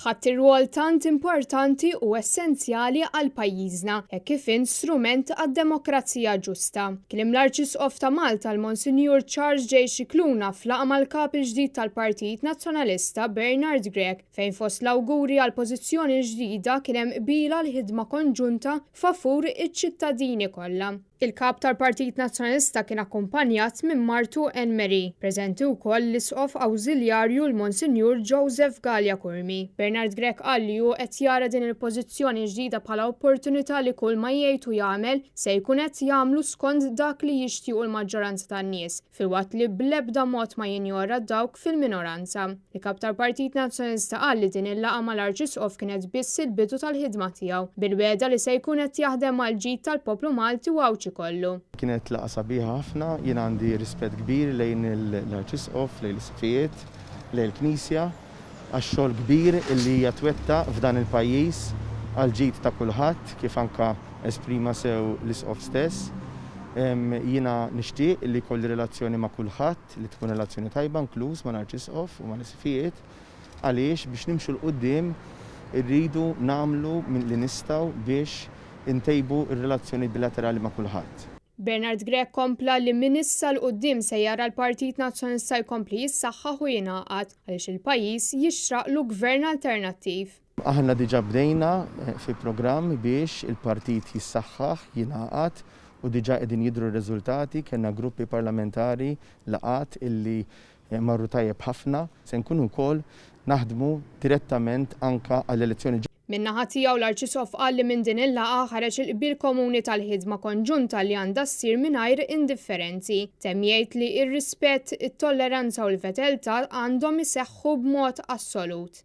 ħadd ir-rwol tant importanti u essenzjali għal pajjiżna hekk kif in strument għad-demokrazija ġusta. Kliem l-Arċisqof ta' Malta l-Monsinjur Charles J. Scicluna f'laqgħa mal-kap il-ġdid tal-Partit Nazzjonalista Bernard Grech fejn fost l-awguri għal pożizzjoni ġdida kien hemm qbiela l-ħidma konġunta favur iċ-ċittadini kollha. Il-kap tal-Partit Nazzjonalista kien akkumpanjat minn Martu Enmeri, preżenti wkoll l-Isqof Awżiljarju l-Monsinjur Joseph Gallia Kurmi. Bernard Grech qal li hu qed jara din il-pożizzjoni ġdida bħala opportunità li kull ma jgħid u jagħmel se jkun qed jagħmlu skont dak li jixtiequ l-maġġoranza tan-nies, filwaqt li bl-ebda mod ma jinjora dawk fil-minoranza. Il-kap tal-Partit Nazzjonalista qal li din il-laqgħa mal-Arċisqof kienet biss il-bidu tal-ħidma tiegħu, bil-wegħda li se jkun qed jaħdem mal-ġid tal-poplu Malti u kollu. Kienet laqgħa sabiħa ħafna, jien għandi rispett kbir lejn l-Arċisqof, lejn l-Isfijiet, lejn il-Knisja, għax-xogħol kbir illi hija twettaq f'dan il-pajjiż għal ġid ta' kulħadd kif anke esprima sew l-Isqof stess. Jiena nixtieq li kolli relazzjoni ma' kulħadd li tkun relazzjoni tajba inkluż mal-Arċisqof u mal-Isfijiet għaliex biex nimxu l-qudiem irridu nagħmlu li nistgħu biex intejbu ir-relazzjoni bilaterali ma' kulħadd. Bernard Grech kompla li minn issa l-qudiem se jara l-Partit Nazzjonalista jkompli jissaħħaħ u jingħaqad għaliex il-pajjiż jixtraqlu gvern alternattiv. Aħna diġà bdejna fi programm biex il-partit jissaħħaħ, jingħaqad u diġà qegħdin jidhru r-riżultati, kellna gruppi parlamentari laqat illi marru tajjeb ħafna, se nkunu wkoll naħdmu direttament anke għall-elezzjoni. Min-naħa tiegħu l-Arċisqof qal li minn din il-laqgħa ħareġ il-qbil komuni tal-ħidma konġunta li għandha ssir mingħajr indifferenzi. Temm jgħid li r-rispett, it-tolleranza u l-fedeltà għandhom iseħħu b'mod assolut.